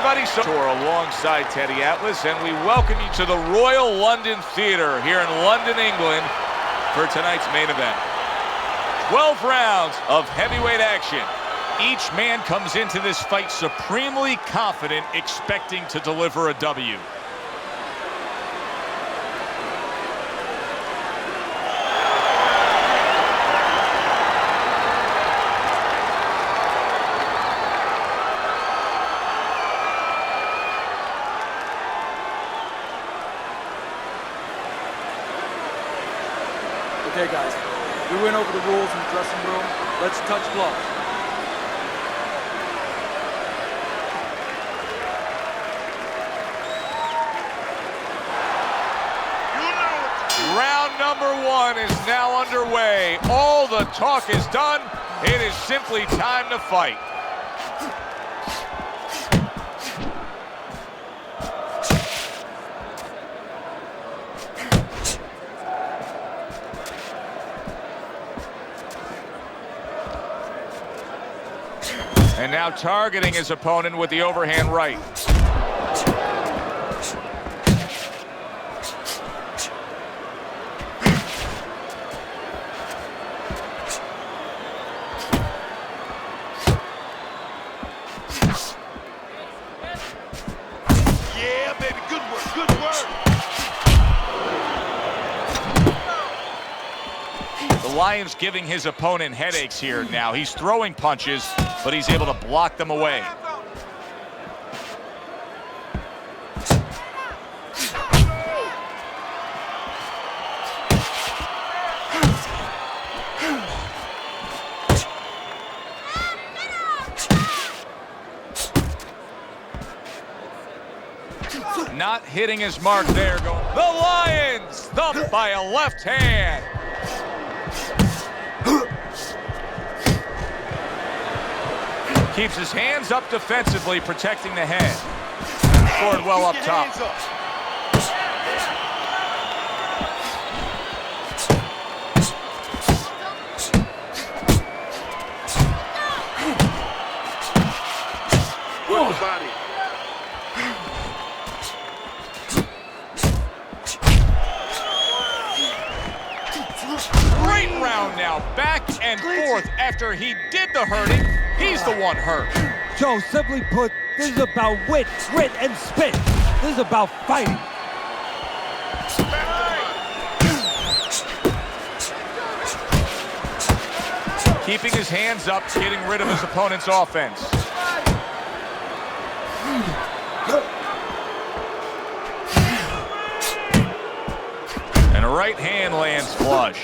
everybody. So we're alongside Teddy Atlas, and we welcome you to the Royal London Theatre here in London, England, for tonight's main event. 12 rounds of heavyweight action. Each man comes into this fight supremely confident, expecting to deliver a W. Okay, guys, we went over the rules in the dressing room. Let's touch gloves. Round number one is now underway. All the talk is done. It is simply time to fight. And now targeting his opponent with the overhand right. Yeah, baby, good work, good work. The Lion's giving his opponent headaches here now. He's throwing punches, but he's able to block them away. Not hitting his mark there. The Lions thumped by a left hand. Keeps his hands up defensively, protecting the head. Scored well up top. Work the body. Great round now, back and forth. After he did the hurting, he's the one hurt. Joe, simply put, this is about wit, grit, and spit. This is about fighting. Keeping his hands up, getting rid of his opponent's offense. And a right hand lands flush.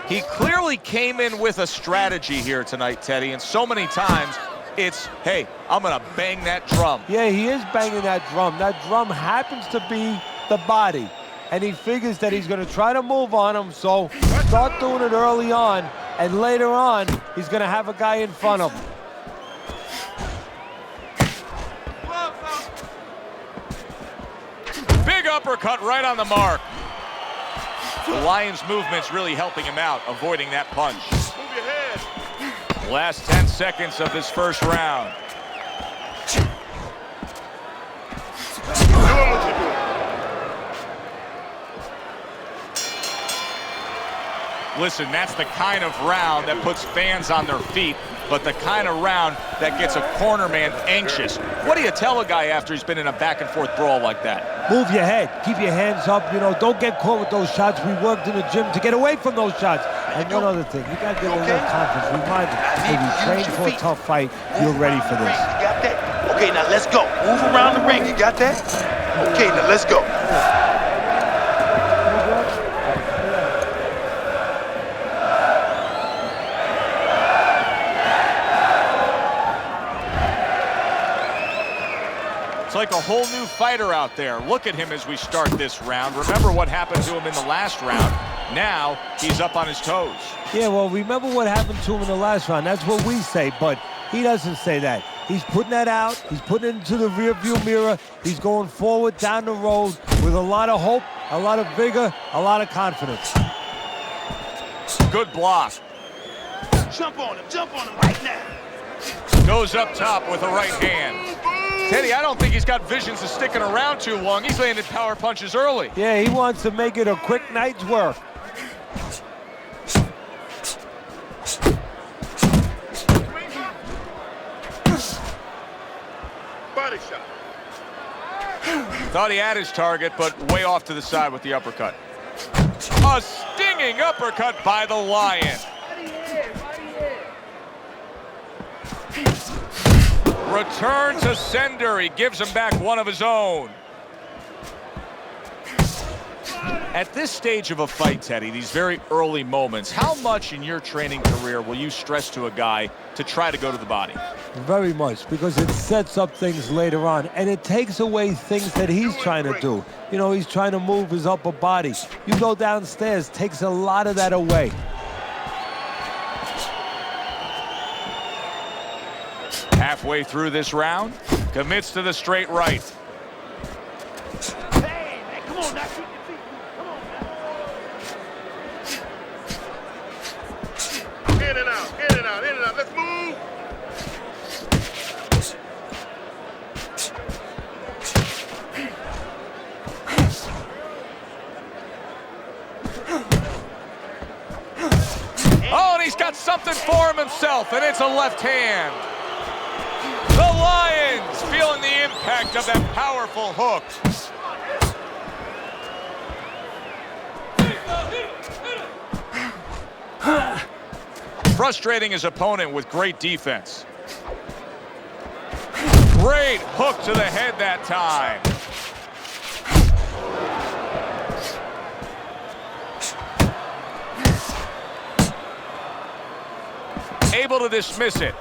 He clearly came in with a strategy here tonight, Teddy, and so many times it's, hey, I'm gonna bang that drum. Yeah, he is banging that drum. That drum happens to be the body. And he figures that he's gonna try to move on him, so start doing it early on, and later on, he's gonna have a guy in front of him. Big uppercut right on the mark. The Lions' movement's really helping him out, avoiding that punch. Move your head. Last 10 seconds of this first round. Doing what you're doing. Listen, that's the kind of round that puts fans on their feet, but the kind of round that gets a corner man anxious. What do you tell a guy after he's been in a back-and-forth brawl like that? Move your head. Keep your hands up. You know, don't get caught with those shots. We worked in the gym to get away from those shots. And one other thing, you got to get a little confidence. Remind him, if you train for a tough fight, you're ready for this. You got that? Okay, now let's go. Move around the ring. You got that? Okay, now let's go. It's like a whole new fighter out there. Look at him as we start this round. Remember what happened to him in the last round. Now he's up on his toes. Yeah, well, remember what happened to him in the last round. That's what we say, but he doesn't say that. He's putting that out. He's putting it into the rearview mirror. He's going forward down the road with a lot of hope, a lot of vigor, a lot of confidence. Good block. Jump on him right now. Goes up top with a right hand. Teddy, I don't think he's got visions of sticking around too long. He's landing power punches early. Yeah, he wants to make it a quick night's work. Body shot. Thought he had his target, but way off to the side with the uppercut. A stinging uppercut by the Lion. Return to sender. He gives him back one of his own. At this stage of a fight, Teddy, these very early moments, how much in your training career will you stress to a guy to try to go to the body? Very much, because it sets up things later on, and it takes away things that he's trying to do. You know, he's trying to move his upper body. You go downstairs, takes a lot of that away. Halfway through this round, commits to the straight right. Hey, man, come on now, keep your feet. Come on now. In and out, in and out, in and out. Let's move. Oh, and he's got something for himself, and it's a left hand. The Lions feeling the impact of that powerful hook. Frustrating his opponent with great defense. Great hook to the head that time. Able to dismiss it.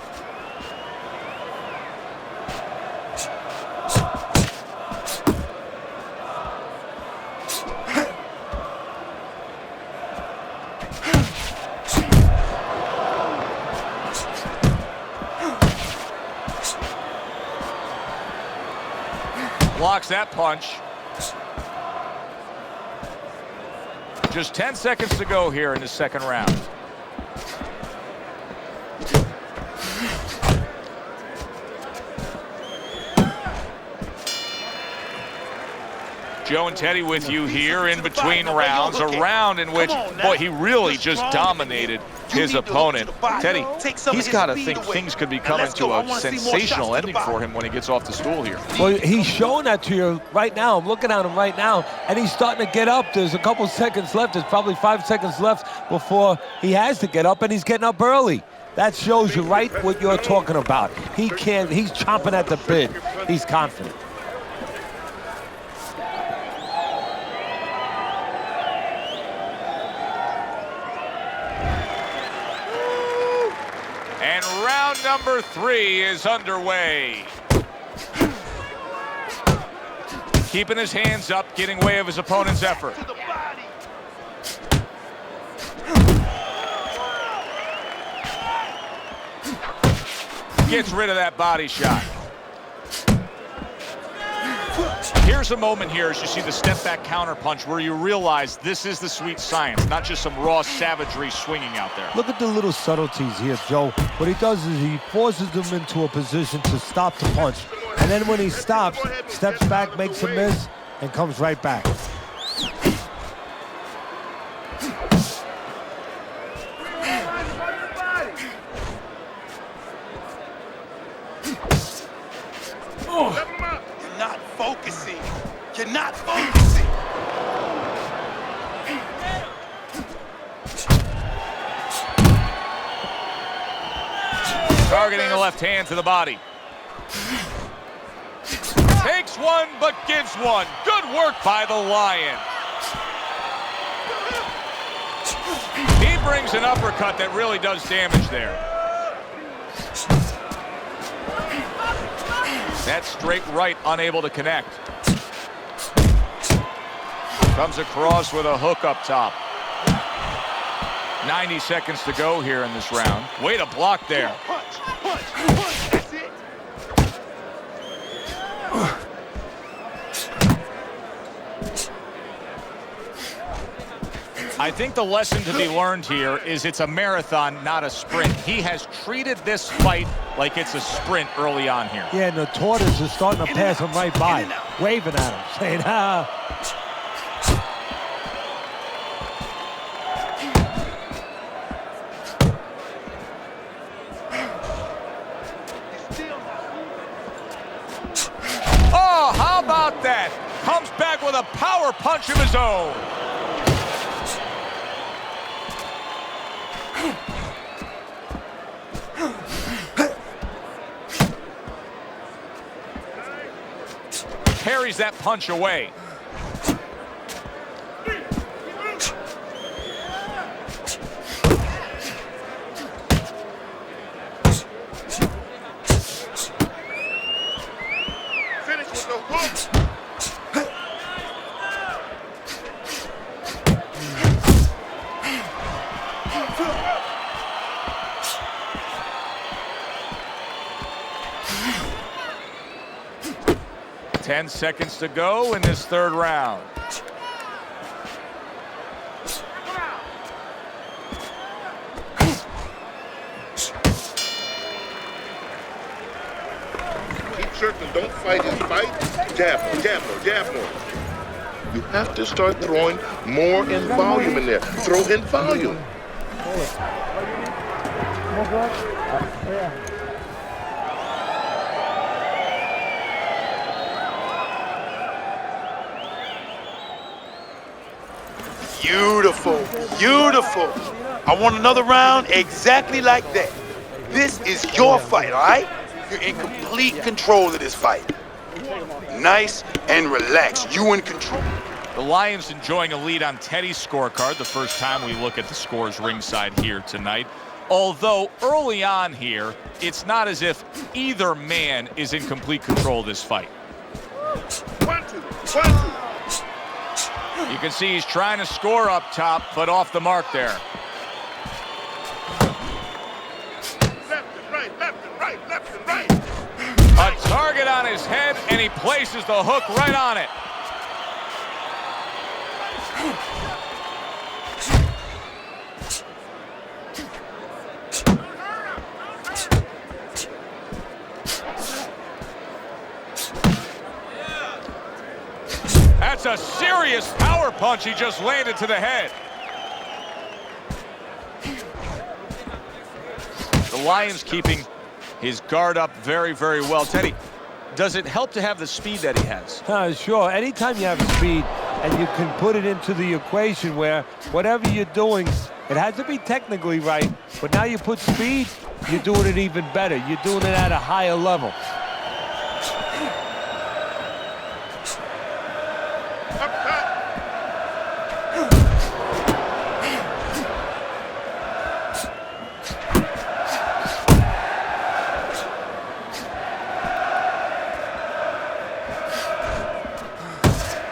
Blocks that punch. Just 10 seconds to go here in the second round. Joe and Teddy with you here in between rounds. A round in which, boy, he really just dominated his opponent. Teddy, he's got to think things could be coming to a sensational ending for him when he gets off the stool here. Well, he's showing that to you right now. I'm looking at him right now, and he's starting to get up. There's a couple seconds left. There's probably 5 seconds left before he has to get up, and he's getting up early. That shows you right what you're talking about. He's chomping at the bit. He's confident. And round number 3 is underway. Keeping his hands up, getting way of his opponent's effort. Gets rid of that body shot. Here's a moment here as you see the step-back counter punch where you realize this is the sweet science, not just some raw savagery swinging out there. Look at the little subtleties here, Joe. What he does is he forces them into a position to stop the punch. And then when he stops, steps back, makes a miss, and comes right back. You're not focusing. You're not focusing. Targeting the left hand to the body. Takes one, but gives one. Good work by the Lion. He brings an uppercut that really does damage there. That straight right unable to connect. Comes across with a hook up top. 90 seconds to go here in this round. Way to block there. Punch, punch, punch. That's it. I think the lesson to be learned here is it's a marathon, not a sprint. He has treated this fight like it's a sprint early on here. Yeah, and the tortoise is starting to pass him right by, waving at him, saying, ah. Oh, how about that? Comes back with a power punch of his own. Parries that punch away. Finish with the hook. 10 seconds to go in this third round. Keep circling, don't fight his fight. Jab more, jab more, jab more. You have to start throwing more in volume in there. Throw in volume. Beautiful, beautiful. I want another round exactly like that. This is your fight, all right? You're in complete control of this fight. Nice and relaxed. You in control. The Lions enjoying a lead on Teddy's scorecard the first time we look at the scores ringside here tonight. Although early on here, it's not as if either man is in complete control of this fight. 1, 2, 1, 2. You can see he's trying to score up top, but off the mark there. Left and right, left and right, left and right. A target on his head, and he places the hook right on it. That's a serious power punch he just landed to the head. The Lions keeping his guard up very, very well. Teddy, does it help to have the speed that he has? Sure. Anytime you have speed and you can put it into the equation where whatever you're doing, it has to be technically right, but now you put speed, you're doing it even better. You're doing it at a higher level.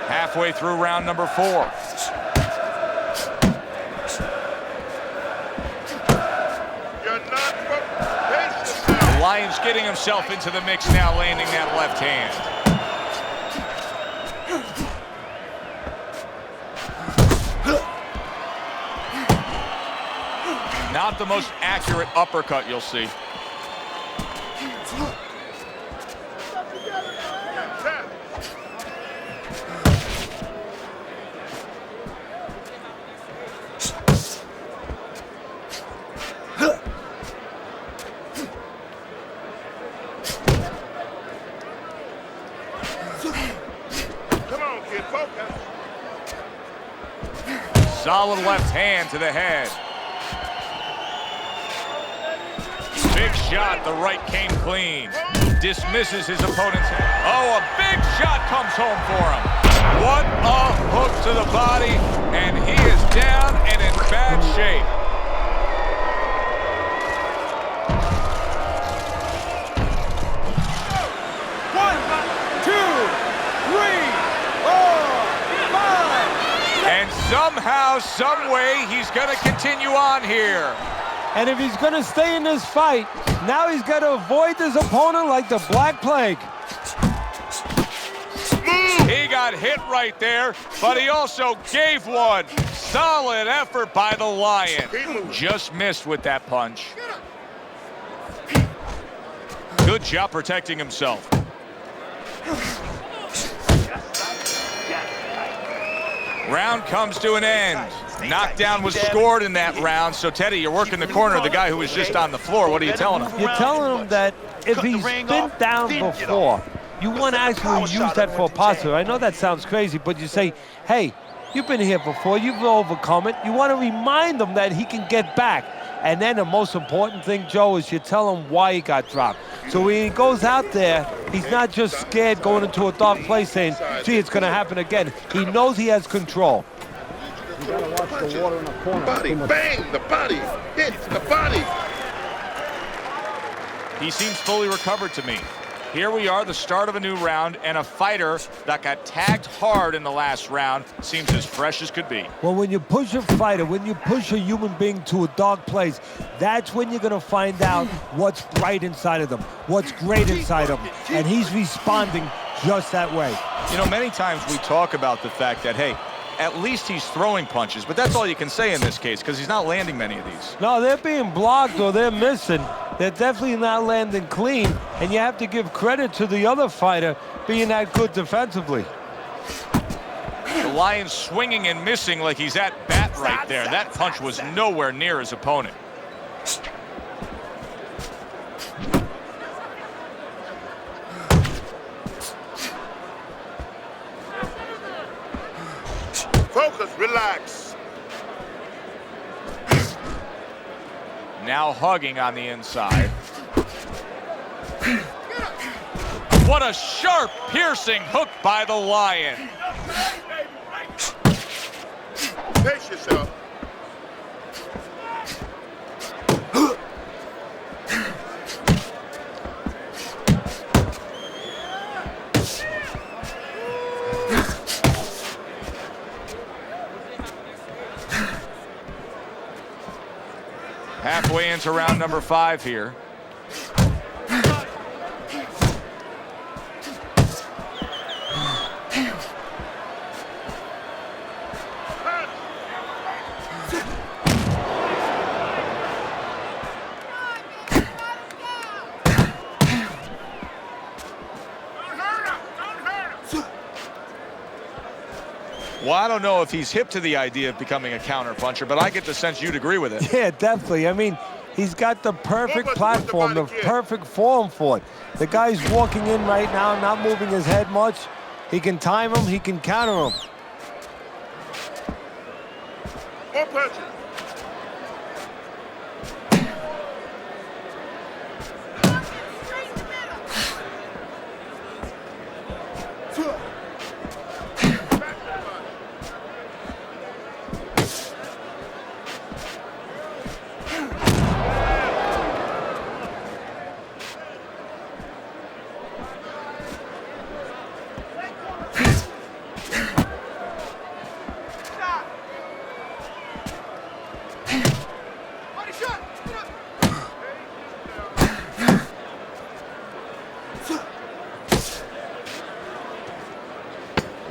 Halfway through round number 4. The Lions getting himself into the mix now, landing that left hand. Not the most accurate uppercut you'll see. Solid left hand to the head. Big shot, the right came clean. Dismisses his opponent's head. Oh, a big shot comes home for him. What a hook to the body, and he is down and in bad shape. Somehow, some way, he's going to continue on here. And if he's going to stay in this fight, now he's got to avoid this opponent like the Black Plague. He got hit right there, but he also gave one. solid effort by the Lion. Just missed with that punch. Good job protecting himself. Round comes to an end. Knockdown was scored in that round. So, Teddy, you're working the corner of the guy who was just on the floor. What are you telling him? You're telling him that if he's been down before, you want to actually use that for a positive. I know that sounds crazy, but you say, hey, you've been here before. You've overcome it. You want to remind him that he can get back. And then the most important thing, Joe, is you tell him why he got dropped. So when he goes out there, he's not just scared going into a dark place saying, gee, it's going to happen again. He knows he has control. You gotta watch the water in the corner. Body, bang, the body, hit the body. He seems fully recovered to me. Here we are, the start of a new round, and a fighter that got tagged hard in the last round seems as fresh as could be. Well, when you push a fighter, when you push a human being to a dark place, that's when you're going to find out what's bright inside of them, what's great inside of them, and he's responding just that way. You know, many times we talk about the fact that, hey, at least he's throwing punches, but that's all you can say in this case because he's not landing many of these. No, they're being blocked or they're missing. They're definitely not landing clean, and you have to give credit to the other fighter being that good defensively. The Lion swinging and missing like he's at bat right there. That punch was nowhere near his opponent. Focus, relax. Now hugging on the inside. What a sharp, piercing hook by the Lion. Pace yourself. Halfway into round number 5 here. Well, I don't know if he's hip to the idea of becoming a counter puncher, but I get the sense you'd agree with it. Yeah, definitely. I mean, he's got the perfect platform, the perfect form for it. The guy's walking in right now, not moving his head much. He can time him, he can counter him. More punches.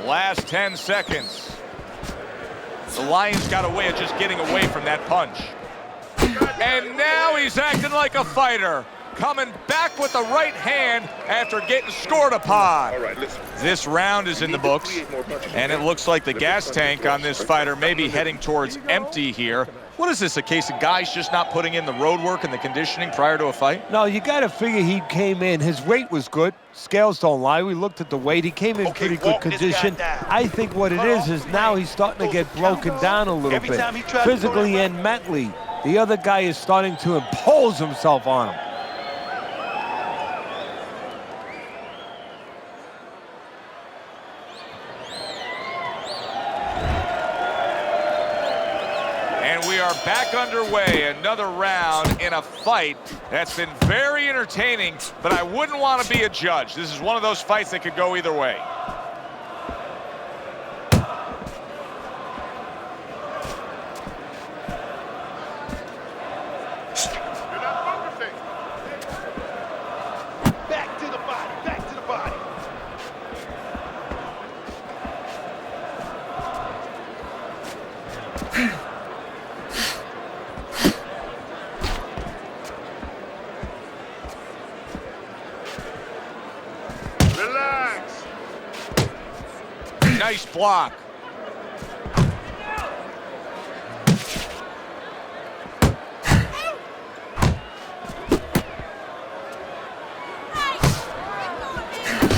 Last 10 seconds. The Lion's got a way of just getting away from that punch. And now he's acting like a fighter, coming back with the right hand after getting scored upon. All right, listen. This round is in the books, and it looks like the gas tank on this fighter may be heading towards empty here. What is this, a case of guys just not putting in the road work and the conditioning prior to a fight? No, you got to figure he came in. His weight was good. Scales don't lie. We looked at the weight. He came in pretty good condition. I think what it is now he's starting to get broken down a little bit, physically and mentally. The other guy is starting to impose himself on him. We are back underway, another round in a fight that's been very entertaining, but I wouldn't want to be a judge. This is one of those fights that could go either way. Back to the body, back to the body. Nice block.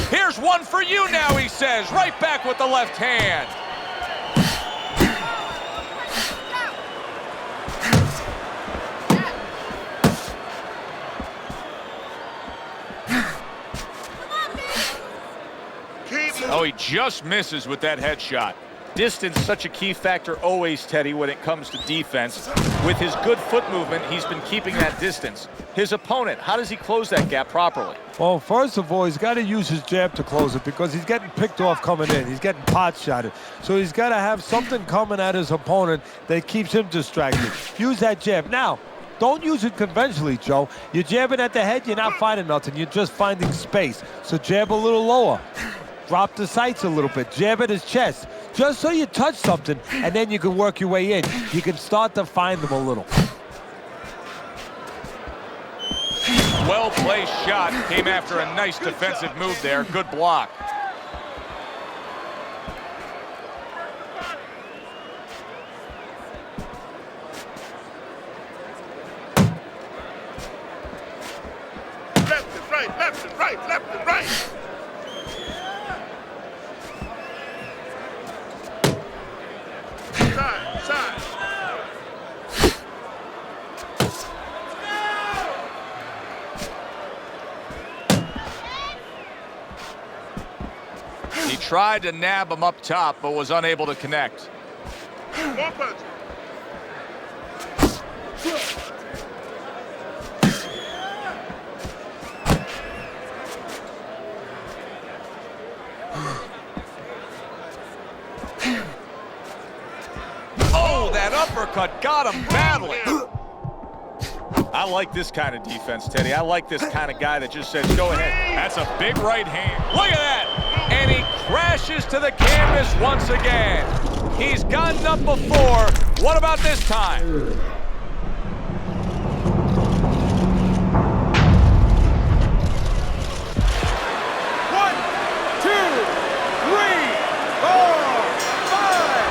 Here's one for you now, he says. Right back with the left hand. Oh, he just misses with that headshot. Distance, such a key factor always, Teddy, when it comes to defense. With his good foot movement, he's been keeping that distance. His opponent, how does he close that gap properly? Well, first of all, he's got to use his jab to close it because he's getting picked off coming in. He's getting pot shotted. So he's got to have something coming at his opponent that keeps him distracted. Use that jab. Now, don't use it conventionally, Joe. You're jabbing at the head, you're not finding nothing. You're just finding space. So jab a little lower. Drop the sights a little bit. Jab at his chest. Just so you touch something, and then you can work your way in. You can start to find them a little. Well-placed shot. Came after a nice defensive move there. Good block. Left and right, left and right, left and right. Side. He tried to nab him up top, but was unable to connect. More punch. That uppercut got him badly. I like this kind of defense, Teddy. I like this kind of guy that just says, go ahead. That's a big right hand. Look at that. And he crashes to the canvas once again. He's gotten up before. What about this time? 1, 2, 3, 4, 5.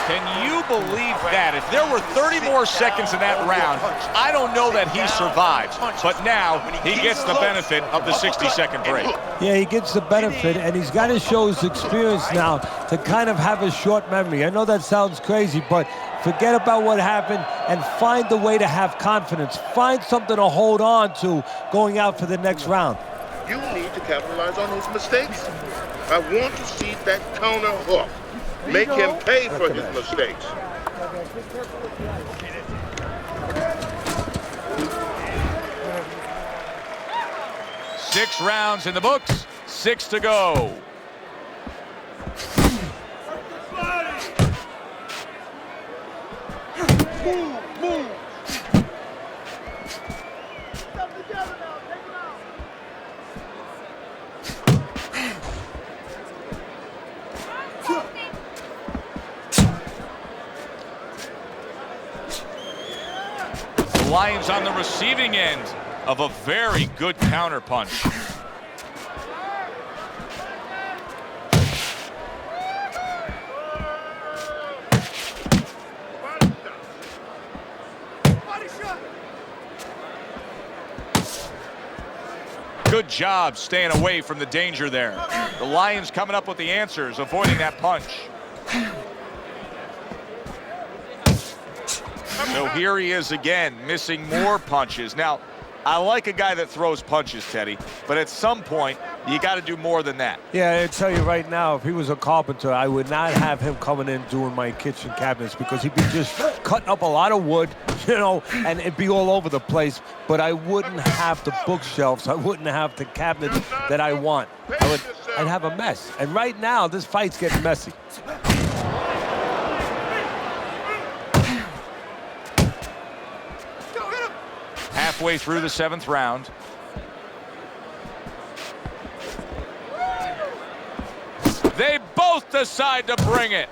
Can you believe that? If there were 30 more seconds in that round, I don't know that he survives. But now he gets the benefit of the 60-second break. Yeah, he gets the benefit, and he's got to show his experience now to kind of have a short memory. I know that sounds crazy, but forget about what happened and find the way to have confidence. Find something to hold on to going out for the next round. You need to capitalize on his mistakes. I want to see that counter hook. Make him pay for his mistakes. Six rounds in the books, 6 to go. The Lions on the receiving end of a very good counterpunch. Good job staying away from the danger there. The Lions coming up with the answers, avoiding that punch. So here he is again, missing more punches. Now, I like a guy that throws punches, Teddy, but at some point, you got to do more than that. Yeah, I tell you right now, if he was a carpenter, I would not have him coming in doing my kitchen cabinets because he'd be just cutting up a lot of wood, you know, and it'd be all over the place. But I wouldn't have the bookshelves. I wouldn't have the cabinets that I want. I'd have a mess. And right now, this fight's getting messy. Halfway through the 7th round. They both decide to bring it.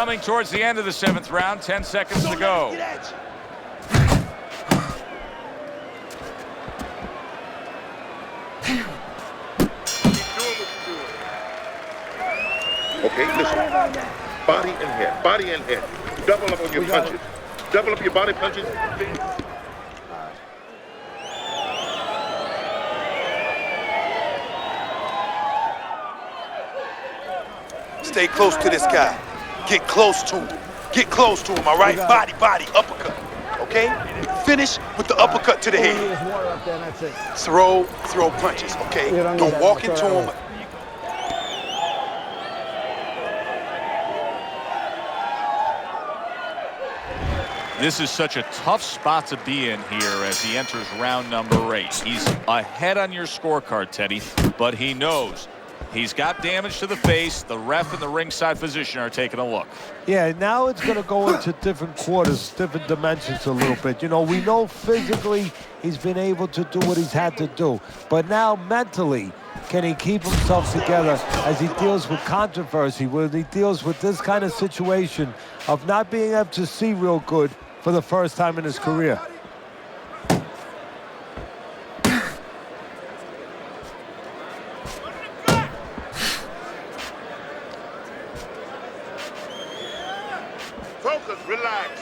Coming towards the end of the 7th round, 10 seconds to go. Okay, listen. Body and head, body and head. Double up on your punches. Double up your body punches. Stay close to this guy. Get close to him. Get close to him, all right? Body, body, uppercut. Okay? Finish with the uppercut to the head. Throw punches, okay? Don't walk into him. This is such a tough spot to be in here as he enters round number 8. He's ahead on your scorecard, Teddy, but he knows he's got damage to the face. The ref and the ringside physician are taking a look. Yeah, now it's going to go into different quarters, different dimensions a little bit. You know, we know physically he's been able to do what he's had to do, but now mentally, can he keep himself together as he deals with controversy, when he deals with this kind of situation of not being able to see real good for the first time in his career? Focus, relax.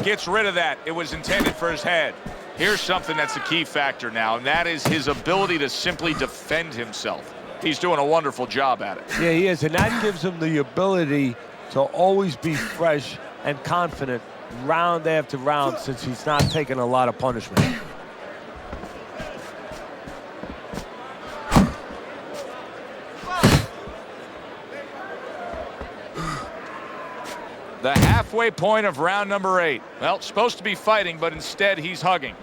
Gets rid of that. It was intended for his head. Here's something that's a key factor now, and that is his ability to simply defend himself. He's doing a wonderful job at it. Yeah, he is, and that gives him the ability to always be fresh and confident round after round since he's not taking a lot of punishment. The halfway point of round number 8. Well, supposed to be fighting, but instead he's hugging.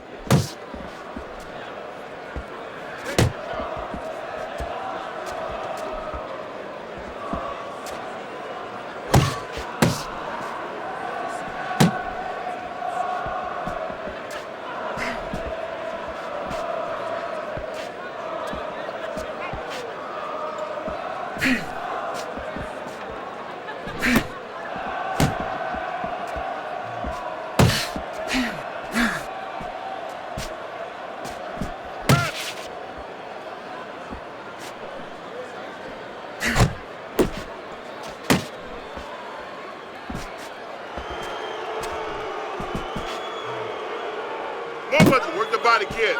More punches, work the body, kid.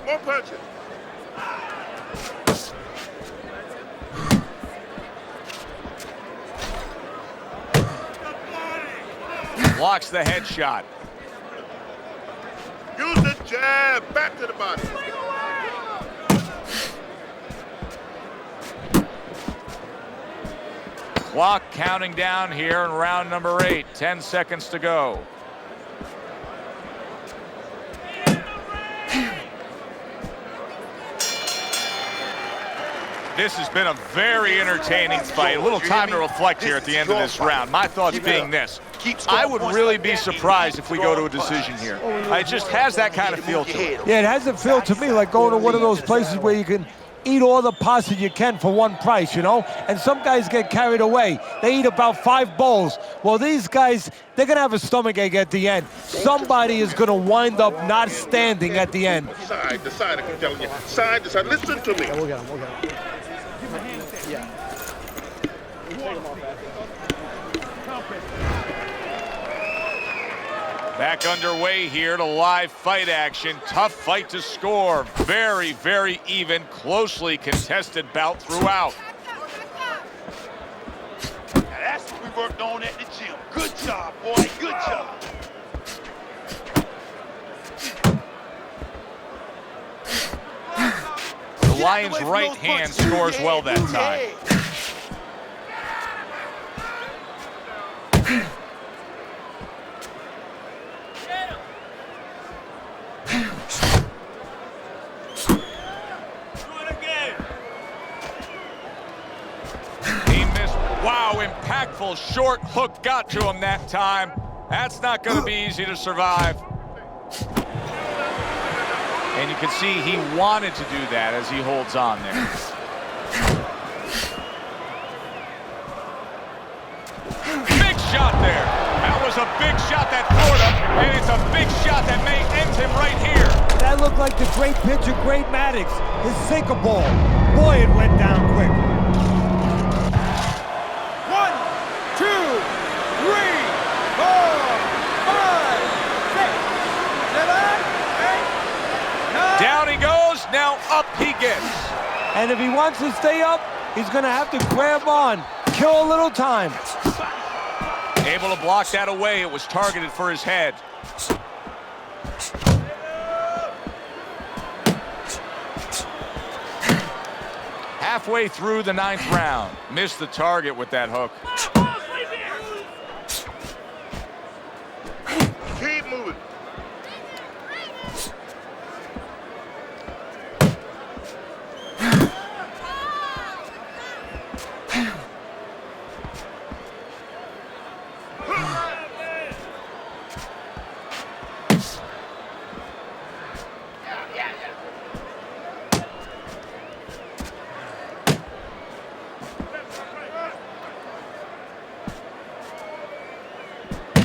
More punches. Blocks the headshot. Use the jab, back to the body. Clock counting down here in round number 8. 10 seconds to go. This has been a very entertaining fight. A little time to reflect here at the end of this round. My thoughts being this. I would really be surprised if we go to a decision here. It just has that kind of feel to it. Yeah, it has a feel to me like going to one of those places where you can eat all the pasta you can for one price, you know? And some guys get carried away. They eat about 5 bowls. Well, these guys, they're going to have a stomachache at the end. Somebody is going to wind up not standing at the end. Side to side, I keep telling you. Side to side. Listen to me. We'll get him. Yeah. Back underway here to live fight action. Tough fight to score. Very, very even, closely contested bout throughout. Now that's what we worked on at the gym. Good job, boy. Good job. The Lions' right hand scores well that time. impactful short hook got to him that time. That's not going to be easy to survive. And you can see he wanted to do that as he holds on there. Big shot there. That was a big shot that floored him, and it's a big shot that may end him right here. That looked like the great pitcher, Great Maddox, his sinker ball. Boy, it went down quick. 1, 2, 3, 4, 5, 6, 7, 8, 9. Down he goes, now up he gets. And if he wants to stay up, he's going to have to grab on, kill a little time. Able to block that away. It was targeted for his head. Halfway through the 9th round. Missed the target with that hook. Keep moving.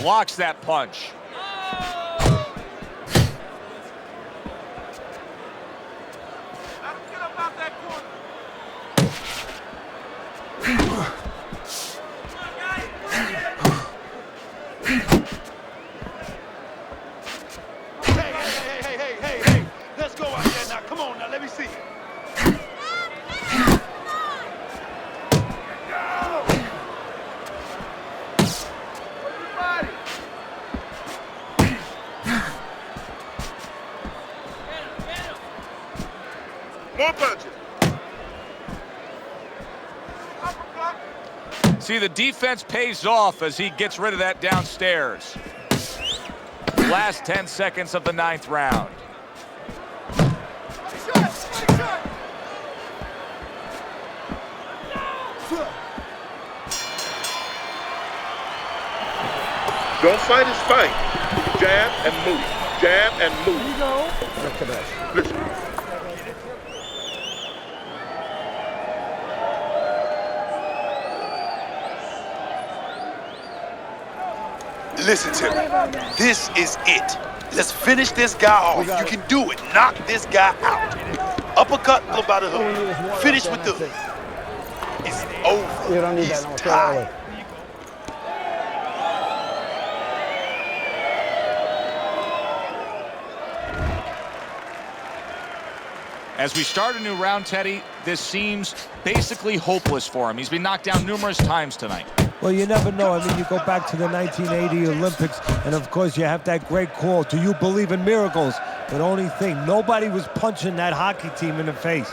Blocks that punch. Hey. Let's go out there now. Come on now, let me see it. More punches. See, the defense pays off as he gets rid of that downstairs. Last 10 seconds of the 9th round. Don't fight his fight. Jab and move. Jab and move. Here you go. Listen. Listen to me. This is it. Let's finish this guy off. You can do it. Knock this guy out. Uppercut, go by the hook. Finish with the hook. It's over. You don't need He's that. No, tired. As we start a new round, Teddy, this seems basically hopeless for him. He's been knocked down numerous times tonight. Well, you never know. I mean, you go back to the 1980 Olympics, and of course, you have that great call, "Do you believe in miracles?" But only thing, nobody was punching that hockey team in the face.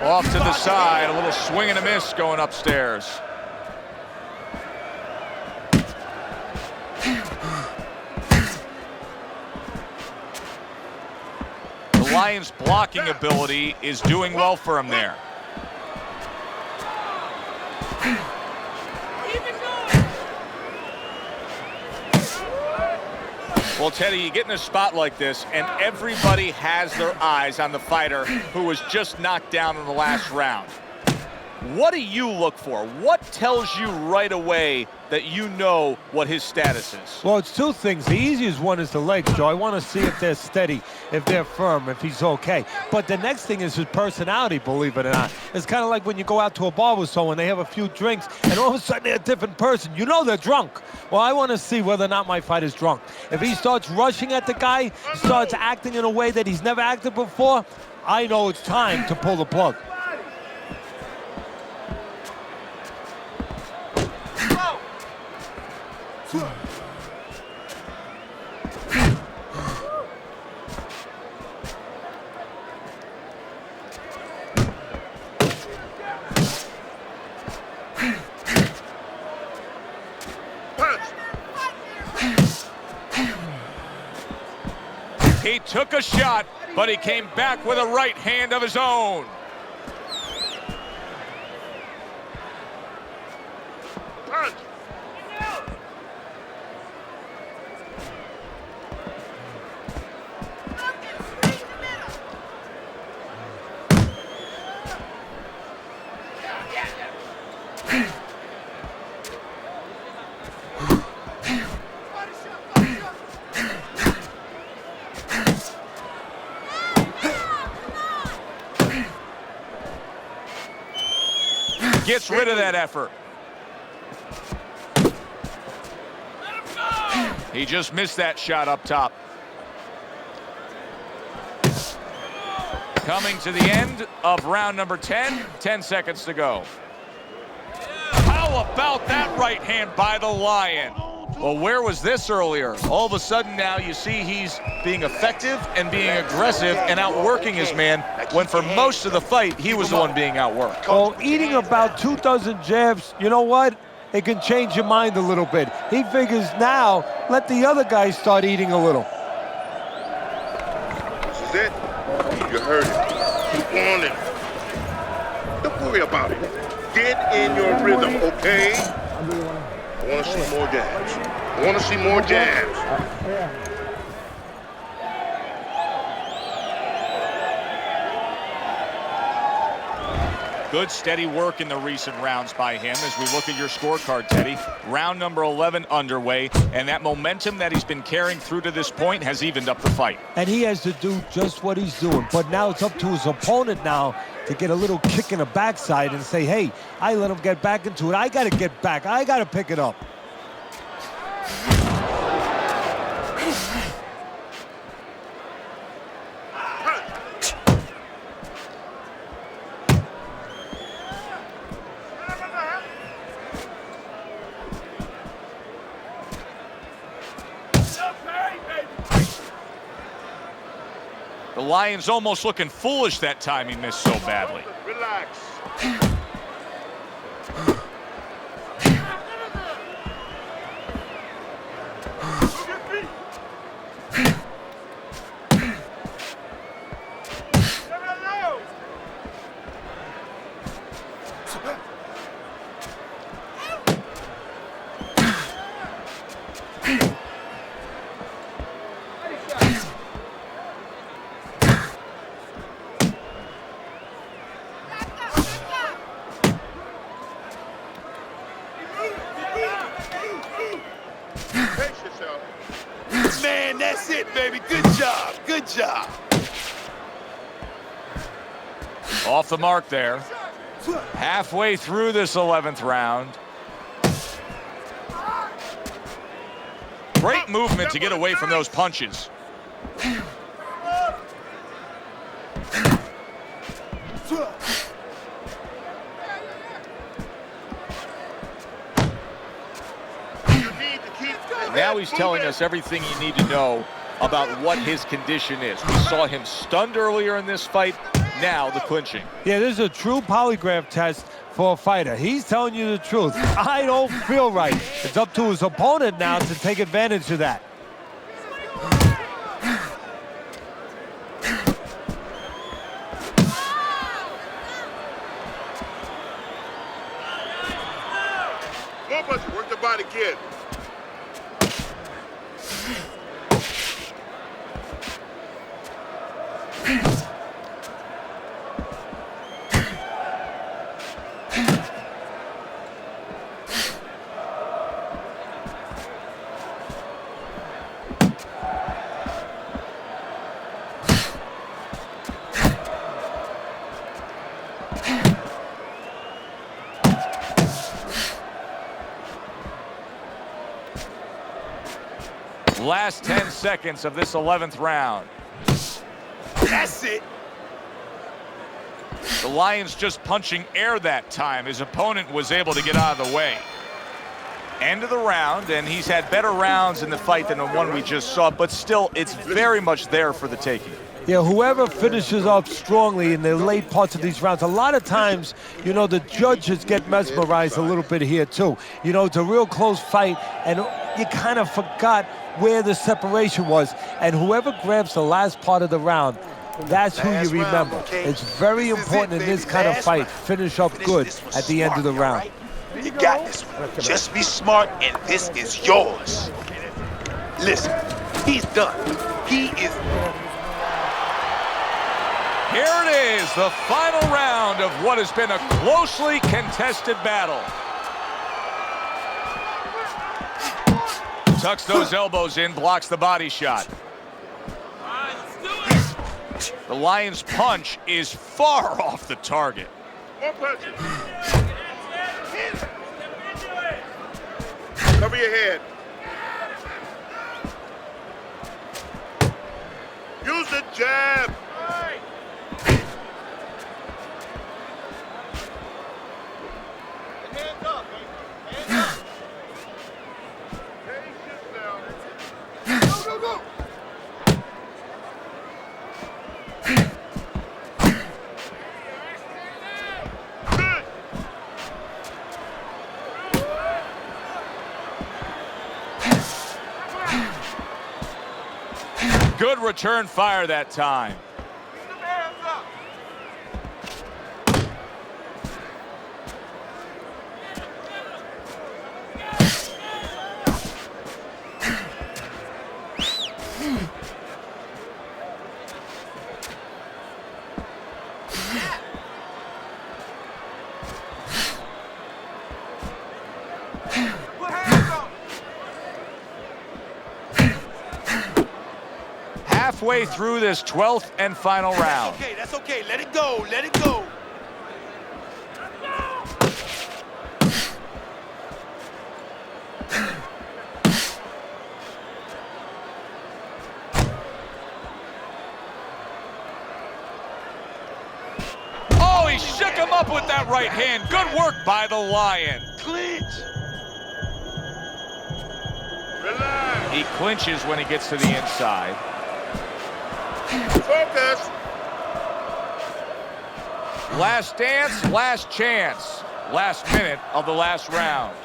Off to the side, a little swing and a miss going upstairs. The Lions' blocking ability is doing well for him there. Well, Teddy, you get in a spot like this, and everybody has their eyes on the fighter who was just knocked down in the last round. What do you look for? What tells you right away that you know what his status is? Well, it's two things. The easiest one is the legs, Joe. I want to see if they're steady, if they're firm, if he's okay. But the next thing is his personality, believe it or not. It's kind of like when you go out to a bar with someone, they have a few drinks, and all of a sudden they're a different person. You know they're drunk. Well, I want to see whether or not my fighter's drunk. If he starts rushing at the guy, starts acting in a way that he's never acted before, I know it's time to pull the plug. He took a shot, but he came back with a right hand of his own. Punch. Gets rid of that effort. He just missed that shot up top. Coming to the end of round number 10, 10 seconds to go. How about that right hand by the Lion? Well, where was this earlier? All of a sudden now you see he's being effective and being aggressive and outworking his man, when for most of the fight, he was the one being outworked. Well, eating about 2 dozen jabs, you know what? It can change your mind a little bit. He figures now, let the other guys start eating a little. This is it. You heard it. Keep on it. Don't worry about it. Get in your rhythm, okay? I want to see more jabs. I want to see more jabs. Good steady work in the recent rounds by him. As we look at your scorecard, Teddy, round number 11 underway, and that momentum that he's been carrying through to this point has evened up the fight. And he has to do just what he's doing. But now it's up to his opponent now to get a little kick in the backside and say, hey, I let him get back into it. I got to get back. I got to pick it up. The Lions almost looking foolish that time he missed so badly. Relax. Man, that's it, baby. Good job. Good job. Off the mark there. Halfway through this 11th round. Great movement to get away from those punches. Now he's telling us everything you need to know about what his condition is. We saw him stunned earlier in this fight. Now the clinching. Yeah, this is a true polygraph test for a fighter. He's telling you the truth. I don't feel right. It's up to his opponent now to take advantage of that. More punches. Work the body, kid. Last 10 seconds of this 11th round. That's it. The Lions just punching air that time. His opponent was able to get out of the way. End of the round, and he's had better rounds in the fight than the one we just saw, but still, it's very much there for the taking. Yeah, whoever finishes off strongly in the late parts of these rounds, a lot of times, you know, the judges get mesmerized a little bit here too. You know, it's a real close fight, and you kind of forgot where the separation was. And whoever grabs the last part of the round, that's who you remember. It's very important in this kind of fight. Finish up good at the end of the round. You got this one. Just be smart, and this is yours. Listen, he's done. He is... Here it is, the final round of what has been a closely contested battle. Tucks those elbows in, blocks the body shot. The Lion's punch is far off the target. Cover your head. Use the jab. Hands up, hands up. Go, go, go. Good return fire that time. Halfway through this 12th and final round. That's okay. Let it go. Let it go. Oh, he shook him up with that right hand. Good work by the Lion. Clinch. Relax. He clinches when he gets to the inside. Focus. Last dance, last chance. Last minute of the last round.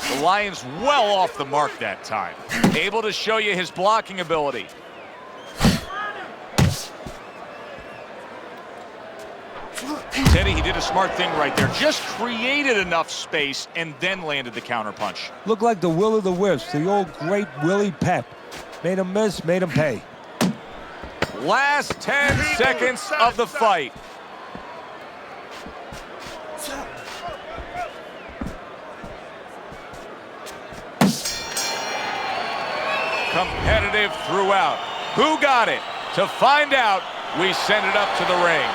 The Lion's well off the mark that time. Able to show you his blocking ability. Teddy, he did a smart thing right there. Just created enough space and then landed the counterpunch. Looked like the will of the wisps, the old great Willie Pep. Made him miss, made him pay. Last 10 seconds of the fight. Competitive throughout. Who got it? To find out, we send it up to the ring.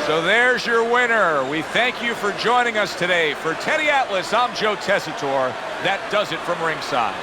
So there's your winner. We thank you for joining us today. For Teddy Atlas, I'm Joe Tessitore. That does it from ringside.